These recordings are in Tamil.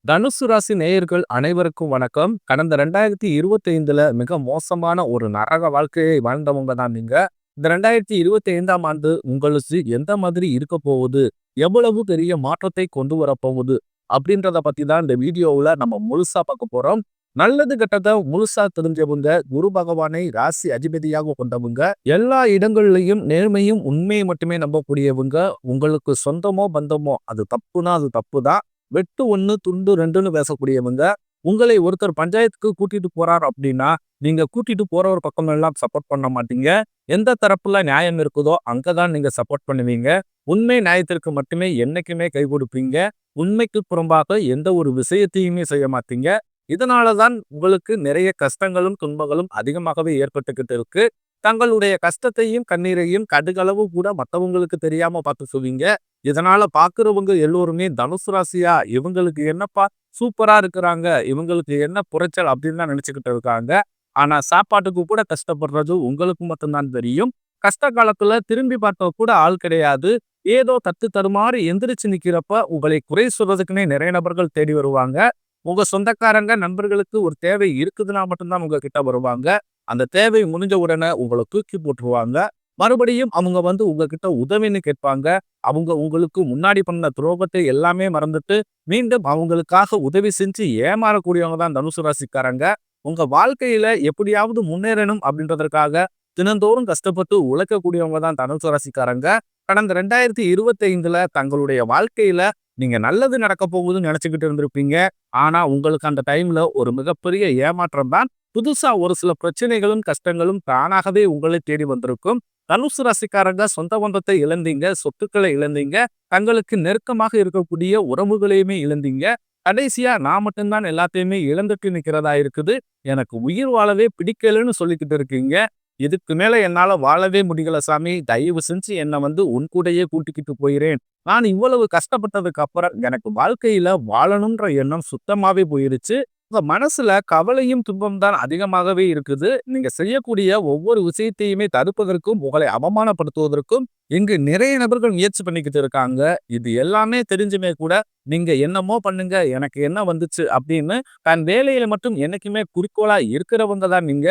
தனுசு ராசி நேயர்கள் அனைவருக்கும் வணக்கம். கடந்த 2025ல மிக மோசமான ஒரு நரக வாழ்க்கையை வாழ்ந்தவங்க தான் நீங்க. இந்த 2025ஆம் ஆண்டு உங்களுக்கு எந்த மாதிரி இருக்க போகுது? எவ்வளவு பெரிய மாற்றத்தை கொண்டு வரப்போகுது? அப்படின்றத பத்தி தான் இந்த வீடியோவுல நம்ம முழுசா பார்க்க போறோம். நல்லது கெட்டத முழுசா தெரிஞ்சவங்க, குரு பகவானை ராசி அதிபதியாக கொண்டவங்க, எல்லா இடங்கள்லயும் நேர்மையும் உண்மையை மட்டுமே நம்பக்கூடியவங்க, உங்களுக்கு சொந்தமோ பந்தமோ அது தப்புனா அது தப்பு தான். வெட்டு 1 துண்டு 2ன்னு பேசக்கூடியவங்க, உங்களை ஒருத்தர் பஞ்சாயத்துக்கு கூட்டிட்டு போறார் அப்படின்னா, நீங்க கூட்டிட்டு போறவர் பக்கம் எல்லாம் சப்போர்ட் பண்ண மாட்டீங்க. எந்த தரப்புல நியாயம் இருக்குதோ அங்கதான் நீங்க சப்போர்ட் பண்ணுவீங்க. உண்மை நியாயத்திற்கு மட்டுமே என்னைக்குமே கை கொடுப்பீங்க. உண்மைக்கு புறம்பாக எந்த ஒரு விஷயத்தையுமே செய்ய மாட்டீங்க. இதனாலதான் உங்களுக்கு நிறைய கஷ்டங்களும் துன்பங்களும் அதிகமாகவே ஏற்பட்டுக்கிட்டு இருக்கு. தங்களுடைய கஷ்டத்தையும் கண்ணீரையும் கடுகளவு கூட மற்றவங்களுக்கு தெரியாம பார்த்து சொல்வீங்க. இதனால பாக்குறவங்க எல்லோருமே தனுசு ராசியா இவங்களுக்கு என்னப்பா சூப்பரா இருக்கிறாங்க, இவங்களுக்கு என்ன குறைச்சல் அப்படின்னு தான் நினைச்சுக்கிட்டு இருக்காங்க. ஆனா சாப்பாட்டுக்கு கூட கஷ்டப்படுறது உங்களுக்கு மட்டும்தான் தெரியும். கஷ்ட காலத்துல திரும்பி பார்க்க கூட ஆள் கிடையாது. ஏதோ தட்டு தடுமாறி எந்திரிச்சு நிக்கிறப்ப உங்களை குறை சொல்றதுக்குன்னே நிறைய நபர்கள் தேடி வருவாங்க. உங்க சொந்தக்காரங்க நண்பர்களுக்கு ஒரு தேவை இருக்குதுன்னா மட்டும்தான் உங்க கிட்ட வருவாங்க. அந்த தேவை முடிஞ்ச உடனே உங்களை தூக்கி போட்டுருவாங்க. மறுபடியும் அவங்க உங்ககிட்ட உதவின்னு கேட்பாங்க. அவங்க உங்களுக்கு முன்னாடி பண்ண துரோகத்தை எல்லாமே மறந்துட்டு மீண்டும் அவங்களுக்காக உதவி செஞ்சு ஏமாறக்கூடியவங்க தான் தனுசு ராசிக்காரங்க. உங்க வாழ்க்கையில எப்படியாவது முன்னேறணும் அப்படின்றதற்காக தினந்தோறும் கஷ்டப்பட்டு உழைக்கக்கூடியவங்க தான் தனுசு ராசிக்காரங்க. கடந்த 2025ல தங்களுடைய வாழ்க்கையில நீங்க நல்லது நடக்க போகுதுன்னு நினைச்சுக்கிட்டு இருந்திருப்பீங்க. ஆனா உங்களுக்கு அந்த டைம்ல ஒரு மிகப்பெரிய ஏமாற்றம் தான். புதுசா ஒரு சில பிரச்சனைகளும் கஷ்டங்களும் தானாகவே உங்களை தேடி வந்திருக்கும். தனுசு ராசிக்காரங்க சொந்த பந்தத்தை இழந்தீங்க, சொத்துக்களை இழந்தீங்க, தங்களுக்கு நெருக்கமாக இருக்கக்கூடிய உறவுகளையுமே இழந்தீங்க. கடைசியா நான் மட்டும்தான் எல்லாத்தையுமே இழந்துட்டு நிக்கிறதா இருக்குது. எனக்கு உயிர் வாழவே பிடிக்கலன்னு சொல்லிக்கிட்டு இருக்கீங்க. இதுக்கு மேல என்னால வாழவே முடியல சாமி, தயவு செஞ்சு என்னை உன் கூடயே கூட்டிக்கிட்டு போயிறேன். நான் இவ்வளவு கஷ்டப்பட்டதுக்கு அப்புறம் எனக்கு வாழ்க்கையில வாழணும்ன்ற எண்ணம் சுத்தமாவே போயிருச்சு. உங்க மனசுல கவலையும் துன்பம் தான் அதிகமாகவே இருக்குது. நீங்க செய்யக்கூடிய ஒவ்வொரு விஷயத்தையுமே தடுப்பதற்கும் உங்களை அவமானப்படுத்துவதற்கும் இங்கு நிறைய நபர்கள் முயற்சி பண்ணிக்கிட்டு இருக்காங்க. இது எல்லாமே தெரிஞ்சுமே கூட நீங்க என்னமோ பண்ணுங்க, எனக்கு என்ன வந்துச்சு அப்படின்னு தன் வேலையில மட்டும் என்னைக்குமே குறிக்கோளா இருக்கிறவங்க தான் நீங்க.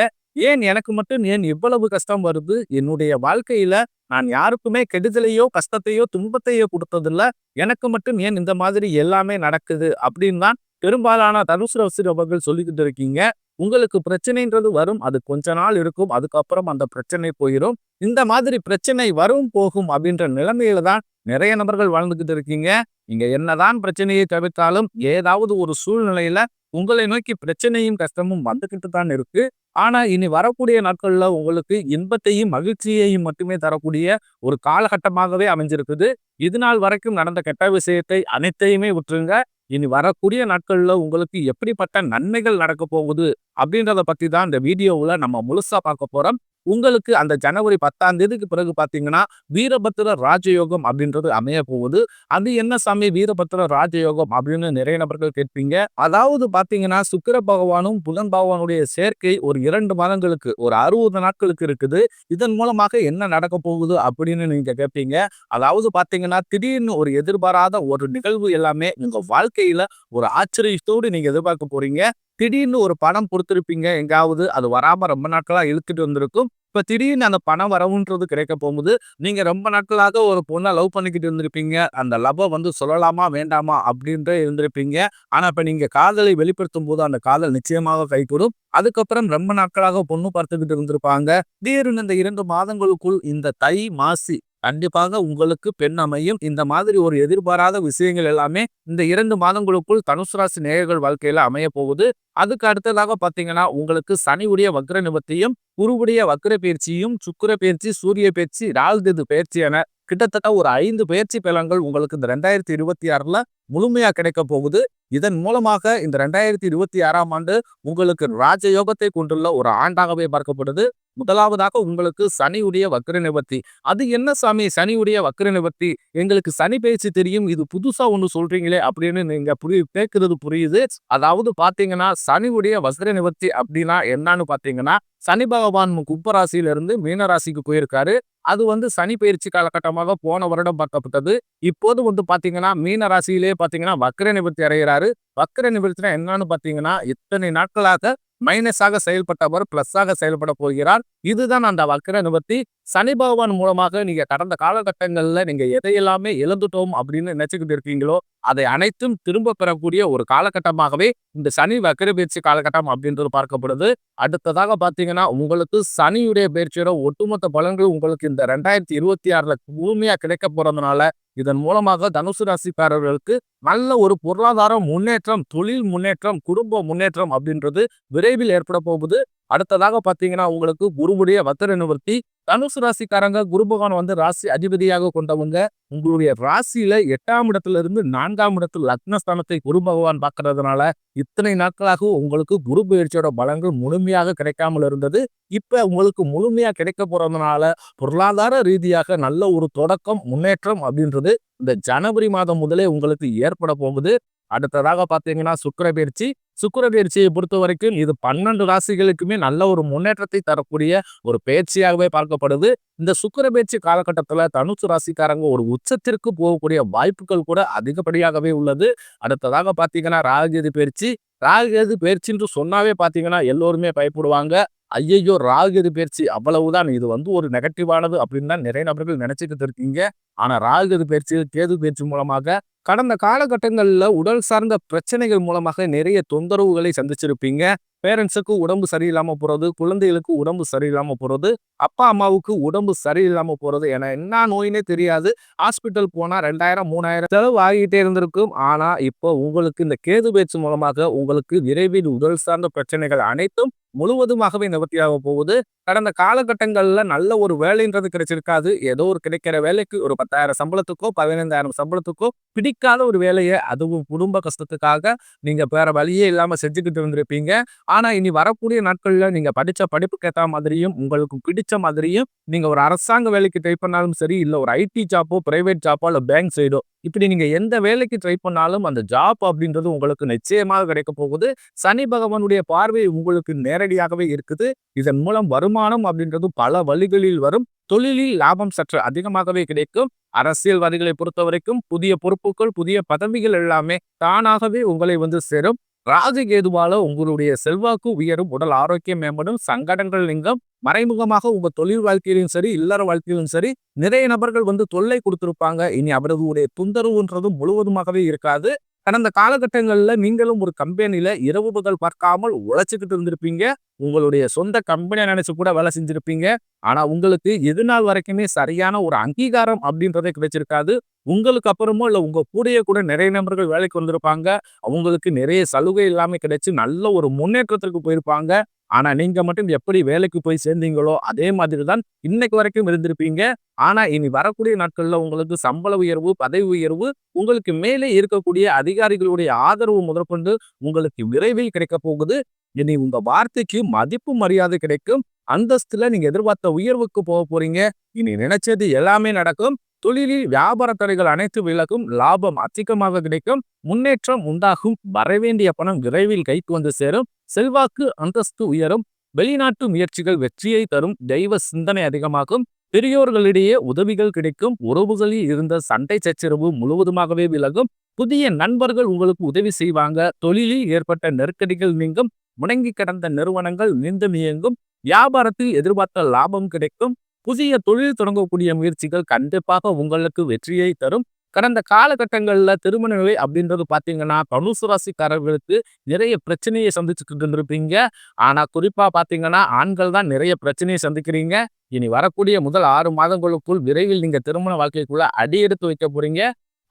ஏன் எனக்கு மட்டும் ஏன் இவ்வளவு கஷ்டம் வருது? என்னுடைய வாழ்க்கையில நான் யாருக்குமே கெடுதலையோ கஷ்டத்தையோ துன்பத்தையோ கொடுத்ததில்ல. எனக்கு மட்டும் ஏன் இந்த மாதிரி எல்லாமே நடக்குது அப்படின்னு தான் பெரும்பாலான தனுசு ராசி நபர்கள் சொல்லிக்கிட்டு இருக்கீங்க. உங்களுக்கு பிரச்சனைன்றது வரும், அது கொஞ்ச நாள் இருக்கும், அதுக்கப்புறம் அந்த பிரச்சனை போயிடும். இந்த மாதிரி பிரச்சனை வரும் போகும் அப்படின்ற நிலைமையில தான் நிறைய நபர்கள் வாழ்ந்துகிட்டு இருக்கீங்க. நீங்க என்னதான் பிரச்சனையை தவிர்த்தாலும் ஏதாவது ஒரு சூழ்நிலையில உங்களை நோக்கி பிரச்சனையும் கஷ்டமும் வந்துகிட்டு தான் இருக்கு. ஆனா இனி வரக்கூடிய நாட்கள்ல உங்களுக்கு இன்பத்தையும் மகிழ்ச்சியையும் மட்டுமே தரக்கூடிய ஒரு காலகட்டமாகவே அமைஞ்சிருக்குது. இது நாள் வரைக்கும் நடந்த கெட்ட விஷயத்தை அனைத்தையுமே விட்டுருங்க. இனி வரக்கூடிய நாட்கள்ல உங்களுக்கு எப்படிப்பட்ட நன்மைகள் நடக்க போகுது அப்படின்றத பத்தி தான் இந்த வீடியோவுல நம்ம முழுசா பார்க்க போறோம். உங்களுக்கு அந்த ஜனவரி 10ஆம் தேதிக்கு பிறகு பாத்தீங்கன்னா வீரபத்திர ராஜயோகம் அப்படின்றது அமைய போகுது. அது என்ன சாமி வீரபத்திர ராஜயோகம் அப்படின்னு நிறைய நபர்கள் கேட்பீங்க. அதாவது பாத்தீங்கன்னா சுக்கிர பகவானும் புதன் பகவானுடைய சேர்க்கை ஒரு 2 மாதங்களுக்கு ஒரு 60 நாட்களுக்கு இருக்குது. இதன் மூலமாக என்ன நடக்க போகுது அப்படின்னு நீங்க கேட்பீங்க. அதாவது பாத்தீங்கன்னா திடீர்னு ஒரு எதிர்பாராத ஒரு நிகழ்வு எல்லாமே உங்க வாழ்க்கையில ஒரு ஆச்சரியத்தோடு நீங்க எதிர்பார்க்க போறீங்க. திடீர்னு ஒரு பணம் கொடுத்திருப்பீங்க எங்காவது, அது வராம ரொம்ப நாட்களா இழுத்துட்டு வந்திருக்கும். இப்ப திடீர்னு அந்த பணம் வரவுன்றது கிடைக்க போகுது. நீங்க ரொம்ப நாட்களாக ஒரு பொண்ணை லவ் பண்ணிக்கிட்டு இருந்திருப்பீங்க. அந்த லவ்வ சொல்லலாமா வேண்டாமா அப்படின்ட்டு இருந்திருப்பீங்க. ஆனா இப்ப நீங்க காதலை வெளிப்படுத்தும் போது அந்த காதல் நிச்சயமாக கைகூடும். அதுக்கப்புறம் ரொம்ப நாட்களாக பொண்ணு பார்த்துக்கிட்டு இருந்திருப்பாங்க. திடீர்னு இந்த 2 மாதங்களுக்குள் இந்த தை மாசி கண்டிப்பாக உங்களுக்கு பெண் அமையும். இந்த மாதிரி ஒரு எதிர்பாராத விஷயங்கள் எல்லாமே இந்த 2 மாதங்களுக்குள் தனுசு ராசி நேயர்கள் வாழ்க்கையில அமைய போகுது. அதுக்கு அடுத்ததாக பாத்தீங்கன்னா உங்களுக்கு சனியுடைய வக்ர நிவர்த்தியும், குருவுடைய வக்ர பயிற்சியும், சுக்கிர பயிற்சி, சூரிய பயிற்சி, ராகு பயிற்சி என கிட்டத்தட்ட ஒரு 5 பயிற்சி பலன்கள் உங்களுக்கு இந்த 2026ல முழுமையா கிடைக்க போகுது. இதன் மூலமாக இந்த 2026ஆம் ஆண்டு உங்களுக்கு ராஜயோகத்தை கொண்டுள்ள ஒரு ஆண்டாகவே பார்க்கப்படுது. முதலாவதாக உங்களுக்கு சனியுடைய வக்ர நிவர்த்தி. அது என்ன சாமி சனியுடைய வக்ர நிவர்த்தி? எங்களுக்கு சனி பயிற்சி தெரியும், இது புதுசா ஒண்ணு சொல்றீங்களே அப்படின்னு நீங்க கேட்கிறது புரியுது. அதாவது பாத்தீங்கன்னா சனியுடைய வக்ர நிவர்த்தி அப்படின்னா என்னன்னு பாத்தீங்கன்னா, சனி பகவான் கும்பராசியில இருந்து மீன ராசிக்கு போயிருக்காரு. அது சனி பயிற்சி காலகட்டமாக போன வருடம் பார்க்கப்பட்டது. இப்போது பாத்தீங்கன்னா மீன ராசியிலே பார்த்தீங்கன்னா வக்ர நிவர்த்தி அடைகிறாரு. வக்ர நிவர்த்தினா என்னன்னு பார்த்தீங்கன்னா, இத்தனை நாட்களாக மைனஸாக செயல்பட்டவர் பிளஸ்ஸாக செயல்பட போகிறார். இதுதான் அந்த வக்ர நிவர்த்தி. சனி பகவான் மூலமாக நீங்க கடந்த காலகட்டங்கள்ல நீங்க எதையெல்லாமே இழந்துட்டோம் அப்படின்னு நினைச்சுக்கிட்டு இருக்கீங்களோ, அதை அனைத்தும் திரும்ப பெறக்கூடிய ஒரு காலகட்டமாகவே இந்த சனி வக்ர பயிற்சி காலகட்டம் அப்படின்றது பார்க்கப்படுது. அடுத்ததாக பார்த்தீங்கன்னா, உங்களுக்கு சனியுடைய பயிற்சியோட ஒட்டுமொத்த பலன்கள் உங்களுக்கு இந்த 2026ல முழுமையா கிடைக்க போறதுனால, இதன் மூலமாக தனுசு ராசிக்காரர்களுக்கு நல்ல ஒரு பொருளாதார முன்னேற்றம், தொழில் முன்னேற்றம், குடும்ப முன்னேற்றம் அப்படின்றது விரைவில் ஏற்பட போகுது. அடுத்ததாக பார்த்தீங்கன்னா, உங்களுக்கு குருவுடைய வக்ர நிவர்த்தி. தனுசு ராசிக்காரங்க குரு பகவான் வந்து ராசி அதிபதியாக கொண்டவங்க. உங்களுடைய ராசியில 8ஆம் இடத்துல இருந்து 4ஆம் இடத்துல லக்னஸ்தானத்தை குரு பகவான் பார்க்கறதுனால, இத்தனை நாட்களாக உங்களுக்கு குரு பயிற்சியோட பலன்கள் முழுமையாக கிடைக்காமல் இருந்தது. இப்ப உங்களுக்கு முழுமையா கிடைக்க போறதுனால, பொருளாதார ரீதியாக நல்ல ஒரு தொடக்கம், முன்னேற்றம் அப்படின்றது இந்த ஜனவரி மாதம் முதலே உங்களுக்கு ஏற்பட போகுது. அடுத்ததாக பார்த்தீங்கன்னா சுக்கிர பயிற்சி. சுக்கிர பயிற்சியை பொறுத்த வரைக்கும் இது 12 ராசிகளுக்குமே நல்ல ஒரு முன்னேற்றத்தை தரக்கூடிய ஒரு பயிற்சியாகவே பார்க்கப்படுது. இந்த சுக்கிர பயிற்சி காலகட்டத்துல தனுசு ராசிக்காரங்க ஒரு உச்சத்திற்கு போகக்கூடிய வாய்ப்புகள் கூட அதிகப்படியாகவே உள்ளது. அடுத்ததாக பார்த்தீங்கன்னா ராகுகேது பயிற்சி. ராகுகேது பயிற்சின்னு சொன்னாவே பார்த்தீங்கன்னா எல்லோருமே பயப்படுவாங்க. ஐயையோ! ராகுகேது பயிற்சி அவ்வளவுதான், இது வந்து ஒரு நெகட்டிவானது அப்படின்னு தான் நிறைய நபர்கள் நினைச்சுக்கிட்டு இருக்கீங்க. ஆனா ராகுகேது பயிற்சி, கேது பயிற்சி மூலமாக கடந்த காலகட்டங்கள்ல உடல் சார்ந்த பிரச்சனைகள் மூலமாக நிறைய தொந்தரவுகளை சந்திச்சிருப்பீங்க. பேரண்ட்ஸுக்கு உடம்பு சரியில்லாம போறது, குழந்தைகளுக்கு உடம்பு சரியில்லாம போறது, அப்பா அம்மாவுக்கு உடம்பு சரியில்லாம போறது என என்ன நோயினே தெரியாது. ஹாஸ்பிட்டல் போனா 2000, 3000 செலவு ஆகிட்டே இருந்திருக்கும். ஆனா இப்போ உங்களுக்கு இந்த கேது பயிற்சி மூலமாக உங்களுக்கு விரைவில் உடல் சார்ந்த பிரச்சனைகள் அனைத்தும் முழுவதுமாகவே நிவர்த்தியாக போகுது. கடந்த காலகட்டங்கள்ல நல்ல ஒரு வேலைன்றது கிடைச்சிருக்காது. ஏதோ ஒரு கிடைக்கிற வேலைக்கு ஒரு 10,000 சம்பளத்துக்கோ, 15,000 சம்பளத்துக்கோ பிடிக்காத ஒரு வேலைய, அதுவும் குடும்ப கஷ்டத்துக்காக நீங்க வேற வழியே இல்லாம செஞ்சுக்கிட்டு இருந்திருப்பீங்க. ஆனா இனி வரக்கூடிய நாட்கள்ல நீங்க படிச்ச படிப்புக்கு ஏத்த மாதிரியும், உங்களுக்கு பிடிச்ச மாதிரியும் நீங்க ஒரு அரசாங்க வேலைக்கு ட்ரை பண்ணாலும் சரி, இல்ல ஒரு ஐடி ஜாப்போ, பிரைவேட் ஜாப்போ, இல்ல பேங்க் சைடோ, இப்படி நீங்க எந்த வேலைக்கு ட்ரை பண்ணாலும் அந்த ஜாப் அப்படின்றது உங்களுக்கு நிச்சயமாக கிடைக்க போகுது. சனி பகவானுடைய பார்வை உங்களுக்கு நேரடியாகவே இருக்குது. இதன் மூலம் வருமானம் அப்படின்றது பல வழிகளில் வரும். தொழிலில் லாபம் சற்று அதிகமாகவே கிடைக்கும். அரசியல்வாதிகளை பொறுத்த வரைக்கும் புதிய பொறுப்புகள், புதிய பதவிகள் எல்லாமே தானாகவே உங்களை வந்து சேரும். ராகு கேதுவால உங்களுடைய செல்வாக்கு உயரும், உடல் ஆரோக்கியம் மேம்படும், சங்கடங்கள் நீங்கும். மறைமுகமாக உங்க தொழில் வாழ்க்கையிலும் சரி, இல்லற வாழ்க்கையிலும் சரி, நிறைய நபர்கள் வந்து தொல்லை கொடுத்திருப்பாங்க. இனி அவர்களுடைய தொந்தரவுன்றதும் முழுவதுமாகவே இருக்காது. கடந்த காலகட்டங்கள்ல நீங்களும் ஒரு கம்பெனில இரவு பகல் பார்க்காமல் உழைச்சுக்கிட்டு இருந்திருப்பீங்க. உங்களுடைய சொந்த கம்பெனியை நினைச்சு கூட வேலை செஞ்சிருப்பீங்க. ஆனா உங்களுக்கு இது நாள் வரைக்குமே சரியான ஒரு அங்கீகாரம் அப்படின்றதே கிடைச்சிருக்காது. உங்களுக்கு அப்புறமோ இல்ல உங்க கூடயே கூட நிறைய நபர்கள் வேலைக்கு வந்திருப்பாங்க. அவங்களுக்கு நிறைய சலுகை எல்லாமே கிடைச்சு நல்ல ஒரு முன்னேற்றத்திற்கு போயிருப்பாங்க. ஆனா நீங்க மட்டும் எப்படி வேலைக்கு போய் சேர்ந்தீங்களோ அதே மாதிரி தான் இன்னைக்கு வரைக்கும் இருந்திருப்பீங்க. ஆனா இனி வரக்கூடிய நாட்கள்ல உங்களுக்கு சம்பள உயர்வு, பதவி உயர்வு, உங்களுக்கு மேலே இருக்கக்கூடிய அதிகாரிகளுடைய ஆதரவு முதற்கொண்டு உங்களுக்கு விரைவில் கிடைக்க போகுது. இனி உங்க வார்த்தைக்கு மதிப்பு மரியாதை கிடைக்கும். அந்தஸ்துல நீங்க எதிர்பார்த்த உயர்வுக்கு போக போறீங்க. இனி நினைச்சது எல்லாமே நடக்கும். தொழிலில் வியாபார தடைகள் அனைத்து விலகும். லாபம் அதிகமாக கிடைக்கும். முன்னேற்றம் உண்டாகும். வரவேண்டிய பணம் விரைவில் கைக்கு வந்து சேரும். செல்வாக்கு அந்தஸ்து உயரும். வெளிநாட்டு முயற்சிகள் வெற்றியை தரும். தெய்வ சிந்தனை அதிகமாகும். பெரியோர்களிடையே உதவிகள் கிடைக்கும். உறவுகளில் இருந்த சண்டை சச்சரவு முழுவதுமாகவே விலகும். புதிய நண்பர்கள் உங்களுக்கு உதவி செய்வாங்க. தொழிலில் ஏற்பட்ட நெருக்கடிகள் நீங்கும். முடங்கி கிடந்த நிறுவனங்கள் மீண்டும் இயங்கும். வியாபாரத்தில் எதிர்பார்த்த லாபம் கிடைக்கும். புதிய தொழில் தொடங்கக்கூடிய முயற்சிகள் கண்டிப்பாக உங்களுக்கு வெற்றியை தரும். கடந்த காலகட்டங்கள்ல திருமண நிலை அப்படின்றது பாத்தீங்கன்னா தனுசு ராசிக்காரர்களுக்கு நிறைய பிரச்சனையை சந்திச்சுக்கிட்டு இருந்திருப்பீங்க. ஆனா குறிப்பா பாத்தீங்கன்னா ஆண்கள் தான் நிறைய பிரச்சனையை சந்திக்கிறீங்க. இனி வரக்கூடிய முதல் 6 மாதங்களுக்குள் விரைவில் நீங்க திருமண வாழ்க்கைக்குள்ள அடி எடுத்து வைக்க போறீங்க.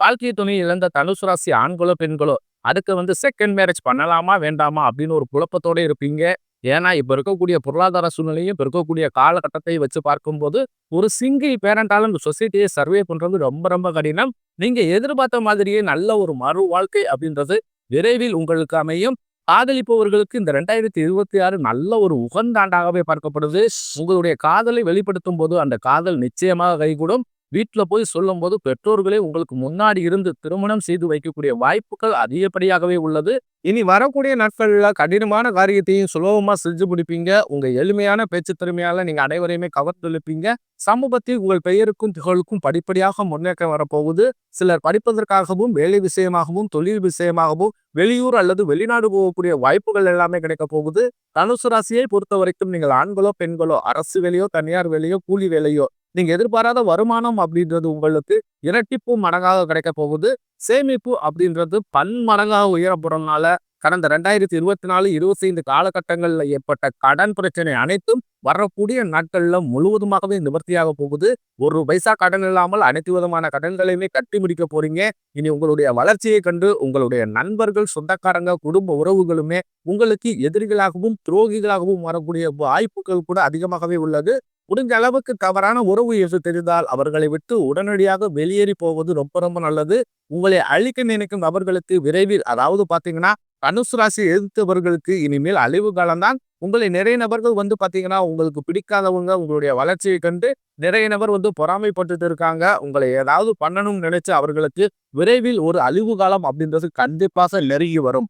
வாழ்க்கை துணை இழந்த தனுசு ராசி ஆண்களோ பெண்களோ அதுக்கு வந்து செகண்ட் மேரேஜ் பண்ணலாமா வேண்டாமா அப்படின்னு ஒரு குழப்பத்தோட இருப்பீங்க. ஏன்னா இப்ப இருக்கக்கூடிய பொருளாதார சூழ்நிலையும் இப்ப இருக்கக்கூடிய காலகட்டத்தை வச்சு பார்க்கும்போது ஒரு சிங்கிள் பேரண்டால இந்த சொசைட்டியை சர்வே பண்றது ரொம்ப ரொம்ப கடினம். நீங்க எதிர்பார்த்த மாதிரியே நல்ல ஒரு மறு வாழ்க்கை அப்படின்றது விரைவில் உங்களுக்கு அமையும். காதலிப்பவர்களுக்கு இந்த 2026 நல்ல ஒரு உகந்த ஆண்டாகவே பார்க்கப்படுது. உங்களுடைய காதலை வெளிப்படுத்தும் போது அந்த காதல் நிச்சயமாக கைகூடும். வீட்டுல போய் சொல்லும் போது பெற்றோர்களே உங்களுக்கு முன்னாடி இருந்து திருமணம் செய்து வைக்கக்கூடிய வாய்ப்புகள் அதிகப்படியாகவே உள்ளது. இனி வரக்கூடிய நாட்கள்ல கடினமான காரியத்தையும் சுலபமா செஞ்சு முடிப்பீங்க. உங்க எளிமையான பேச்சு திறமையால நீங்க அனைவரையுமே கவர்ந்தெழுப்பீங்க. சமூகத்தில் உங்கள் பெயருக்கும் புகழுக்கும் படிப்படியாக முன்னேற்றம் வரப்போகுது. சிலர் படிப்பதற்காகவும், வேலை விஷயமாகவும், தொழில் விஷயமாகவும் வெளியூர் அல்லது வெளிநாடு போகக்கூடிய வாய்ப்புகள் எல்லாமே கிடைக்க போகுது. தனுசு ராசியை பொறுத்தவரைக்கும் நீங்கள் ஆண்களோ, பெண்களோ, அரசு வேலையோ, தனியார் வேலையோ, கூலி வேலையோ, நீங்க எதிர்பாராத வருமானம் அப்படின்றது உங்களுக்கு இரட்டிப்பு மடங்காக கிடைக்க போகுது. சேமிப்பு அப்படின்றது பன்மடங்காக உயரப்படுறதுனால கடந்த 2024, 25 காலகட்டங்கள்ல ஏற்பட்ட கடன் பிரச்சனை அனைத்தும் வரக்கூடிய நாட்கள்ல முழுவதுமாகவே நிவர்த்தியாக போகுது. ஒரு பைசா கடன் இல்லாமல் அனைத்து விதமான கடன்களையுமே கட்டி முடிக்க போறீங்க. இனி உங்களுடைய வளர்ச்சியை கண்டு உங்களுடைய நண்பர்கள், சொந்தக்காரங்க, குடும்ப உறவுகளுமே உங்களுக்கு எதிரிகளாகவும், துரோகிகளாகவும் வரக்கூடிய வாய்ப்புகள் கூட அதிகமாகவே உள்ளது. முடிஞ்ச அளவுக்கு தவறான உறவு என்று தெரிந்தால் அவர்களை விட்டு உடனடியாக வெளியேறி போவது ரொம்ப ரொம்ப நல்லது. உங்களை அழிக்க நினைக்கும் நபர்களுக்கு விரைவில், அதாவது பாத்தீங்கன்னா தனுசு ராசியை எதிர்த்தவர்களுக்கு இனிமேல் அழிவு காலம்தான். உங்களை நிறைய நபர்கள் பாத்தீங்கன்னா உங்களுக்கு பிடிக்காதவங்க உங்களுடைய வளர்ச்சியை கண்டு நிறைய நபர் பொறாமைப்பட்டுட்டு இருக்காங்க. உங்களை ஏதாவது பண்ணணும்னு நினைச்சு அவர்களுக்கு விரைவில் ஒரு அழிவு காலம் அப்படின்றது கண்டிப்பாக நெருங்கி வரும்.